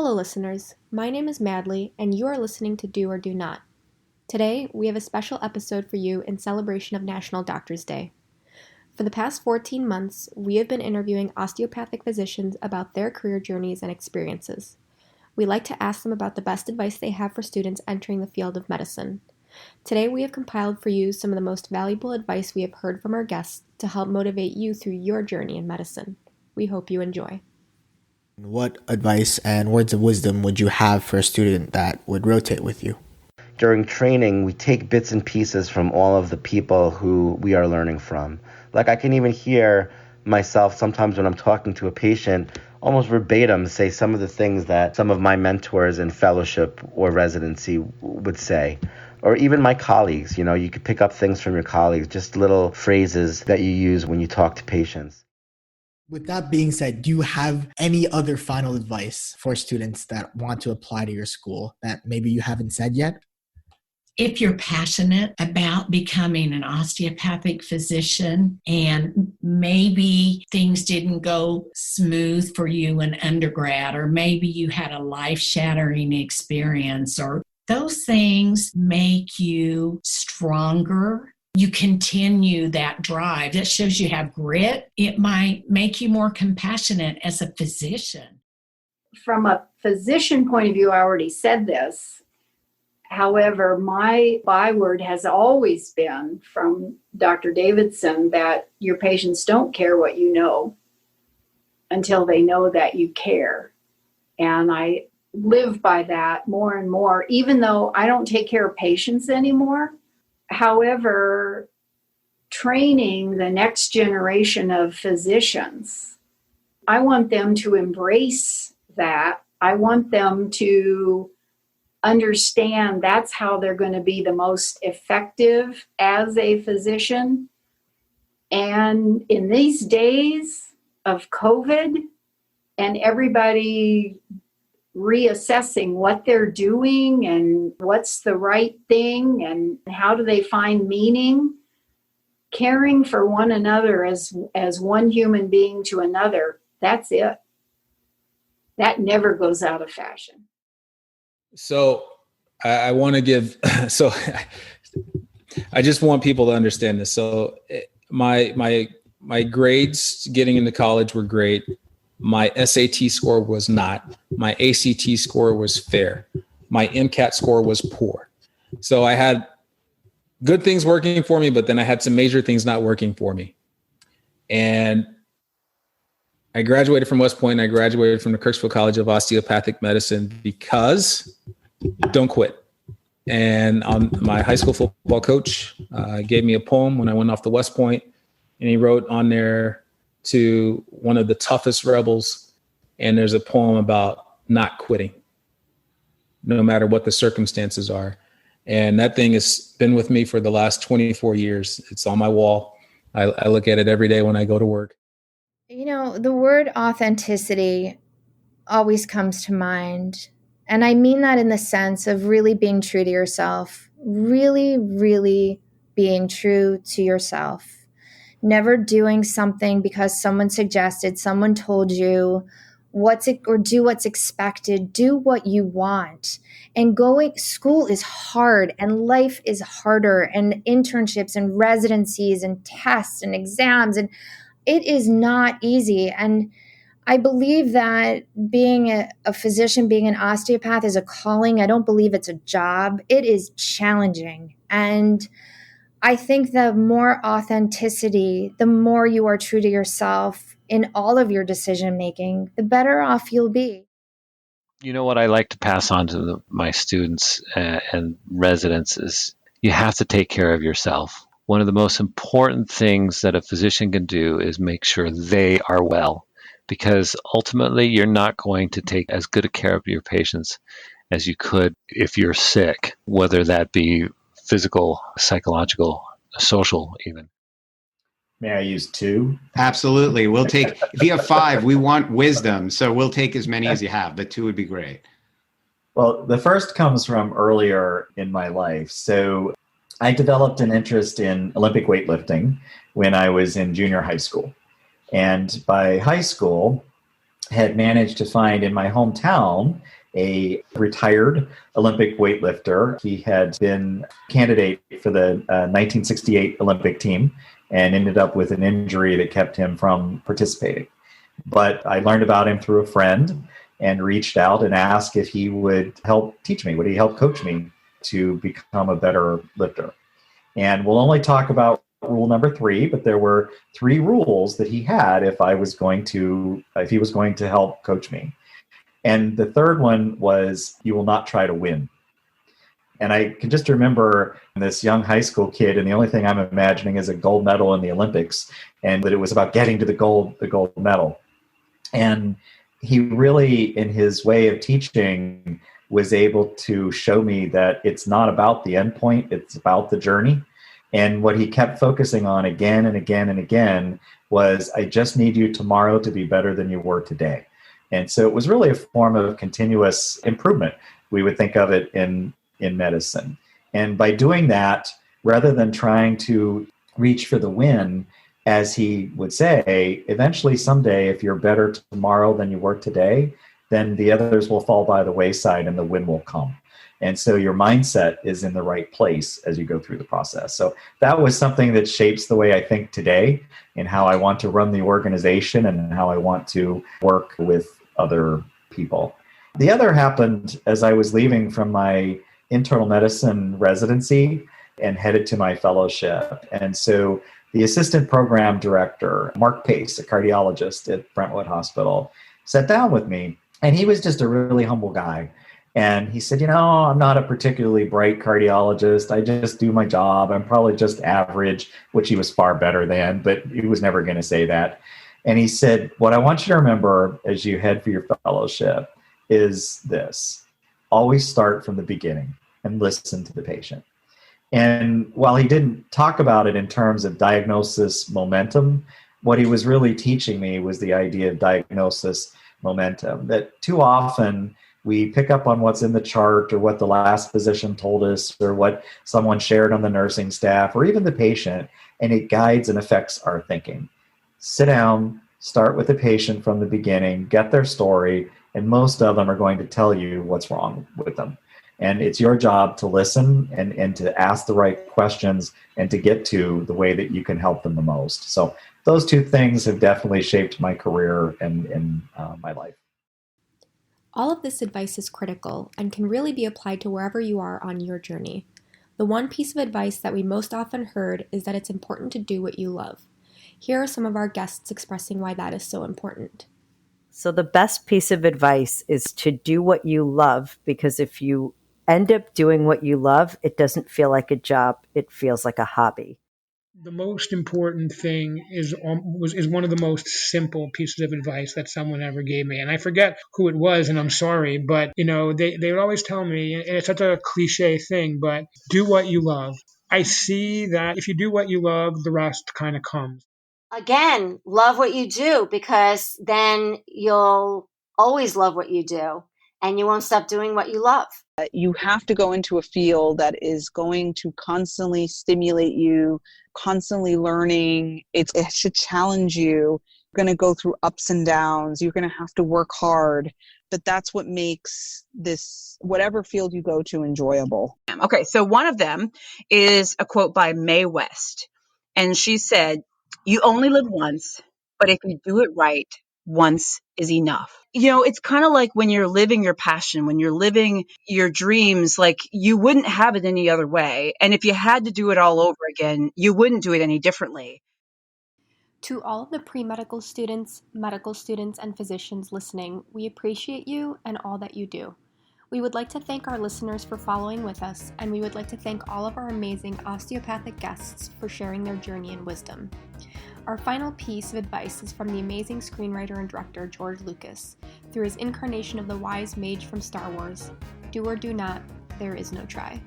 Hello, listeners. My name is Madli, and you are listening to Do or Do Not. Today, we have a special episode for you in celebration of National Doctors' Day. For the past 14 months, we have been interviewing osteopathic physicians about their career journeys and experiences. We like to ask them about the best advice they have for students entering the field of medicine. Today, we have compiled for you some of the most valuable advice we have heard from our guests to help motivate you through your journey in medicine. We hope you enjoy. What advice and words of wisdom would you have for a student that would rotate with you? During training, we take bits and pieces from all of the people who we are learning from. Like I can even hear myself sometimes when I'm talking to a patient, almost verbatim say some of the things that some of my mentors in fellowship or residency would say. Or even my colleagues, you could pick up things from your colleagues, just little phrases that you use when you talk to patients. With that being said, do you have any other final advice for students that want to apply to your school that maybe you haven't said yet? If you're passionate about becoming an osteopathic physician and maybe things didn't go smooth for you in undergrad, or maybe you had a life-shattering experience, or those things make you stronger, you continue that drive. That shows you have grit. It might make you more compassionate as a physician. From a physician point of view, I already said this. However, my byword has always been from Dr. Davidson that your patients don't care what you know until they know that you care. And I live by that more and more, even though I don't take care of patients anymore. However, training the next generation of physicians, I want them to embrace that. I want them to understand that's how they're going to be the most effective as a physician. And in these days of COVID and everybody reassessing what they're doing and what's the right thing and how do they find meaning, caring for one another as one human being to another, that's it. That never goes out of fashion. So I want to give, I just want people to understand this. So my grades getting into college were great. My SAT score was not. My ACT score was fair. My MCAT score was poor. So I had good things working for me, but then I had some major things not working for me. And I graduated from West Point. I graduated from the Kirksville College of Osteopathic Medicine because don't quit. And my high school football coach gave me a poem when I went off to West Point, and he wrote on there, to one of the toughest rebels. And there's a poem about not quitting, no matter what the circumstances are. And that thing has been with me for the last 24 years. It's on my wall. I look at it every day when I go to work. You know, the word authenticity always comes to mind. And I mean that in the sense of really being true to yourself, really, really being true to yourself. Never doing something because someone suggested, someone told you or do what's expected. Do what you want. And school is hard and life is harder, and internships and residencies and tests and exams, and it is not easy. And I believe that being a physician, being an osteopath is a calling. I don't believe it's a job. It is challenging. And I think the more authenticity, the more you are true to yourself in all of your decision making, the better off you'll be. You know what I like to pass on to my students and residents is you have to take care of yourself. One of the most important things that a physician can do is make sure they are well, because ultimately you're not going to take as good a care of your patients as you could if you're sick, whether that be physical, psychological, social even. May I use 2? Absolutely. We'll take, if you have 5, we want wisdom. So we'll take as many as you have, but 2 would be great. Well, the first comes from earlier in my life. So I developed an interest in Olympic weightlifting when I was in junior high school. And by high school, had managed to find in my hometown a retired Olympic weightlifter. He had been candidate for the 1968 Olympic team and ended up with an injury that kept him from participating. But I learned about him through a friend and reached out and asked if he would help teach me, would he help coach me to become a better lifter? And we'll only talk about rule number 3, but there were 3 rules that he had if he was going to help coach me. And the third one was, you will not try to win. And I can just remember this young high school kid, and the only thing I'm imagining is a gold medal in the Olympics, and that it was about getting to the gold medal. And he really, in his way of teaching, was able to show me that it's not about the end point, it's about the journey. And what he kept focusing on again and again and again was, I just need you tomorrow to be better than you were today. And so it was really a form of continuous improvement. We would think of it in medicine. And by doing that, rather than trying to reach for the win, as he would say, eventually someday, if you're better tomorrow than you were today, then the others will fall by the wayside and the win will come. And so your mindset is in the right place as you go through the process. So that was something that shapes the way I think today and how I want to run the organization and how I want to work with other people. The other happened as I was leaving from my internal medicine residency and headed to my fellowship. And so the assistant program director, Mark Pace, a cardiologist at Brentwood Hospital, sat down with me, and he was just a really humble guy. And he said, I'm not a particularly bright cardiologist. I just do my job. I'm probably just average, which he was far better than, but he was never going to say that. And he said, what I want you to remember as you head for your fellowship is this: always start from the beginning and listen to the patient. And while he didn't talk about it in terms of diagnosis momentum, what he was really teaching me was the idea of diagnosis momentum, that too often we pick up on what's in the chart or what the last physician told us or what someone shared on the nursing staff or even the patient, and it guides and affects our thinking. Sit down, start with the patient from the beginning, get their story, and most of them are going to tell you what's wrong with them. And it's your job to listen and to ask the right questions and to get to the way that you can help them the most. So those 2 things have definitely shaped my career and my life. All of this advice is critical and can really be applied to wherever you are on your journey. The one piece of advice that we most often heard is that it's important to do what you love. Here are some of our guests expressing why that is so important. So the best piece of advice is to do what you love, because if you end up doing what you love, it doesn't feel like a job, it feels like a hobby. The most important thing is one of the most simple pieces of advice that someone ever gave me. And I forget who it was, and I'm sorry, but they would always tell me, and it's such a cliche thing, but do what you love. I see that if you do what you love, the rest kind of comes. Again, love what you do, because then you'll always love what you do and you won't stop doing what you love. You have to go into a field that is going to constantly stimulate you, constantly learning. It should challenge you. You're going to go through ups and downs. You're going to have to work hard. But that's what makes this, whatever field you go to, enjoyable. Okay, so one of them is a quote by Mae West. And she said, "You only live once, but if you do it right, once is enough." It's kind of like when you're living your passion, when you're living your dreams, like you wouldn't have it any other way. And if you had to do it all over again, you wouldn't do it any differently. To all of the pre-medical students, medical students, and physicians listening, we appreciate you and all that you do. We would like to thank our listeners for following with us, and we would like to thank all of our amazing osteopathic guests for sharing their journey and wisdom. Our final piece of advice is from the amazing screenwriter and director George Lucas, through his incarnation of the wise mage from Star Wars: do or do not, there is no try.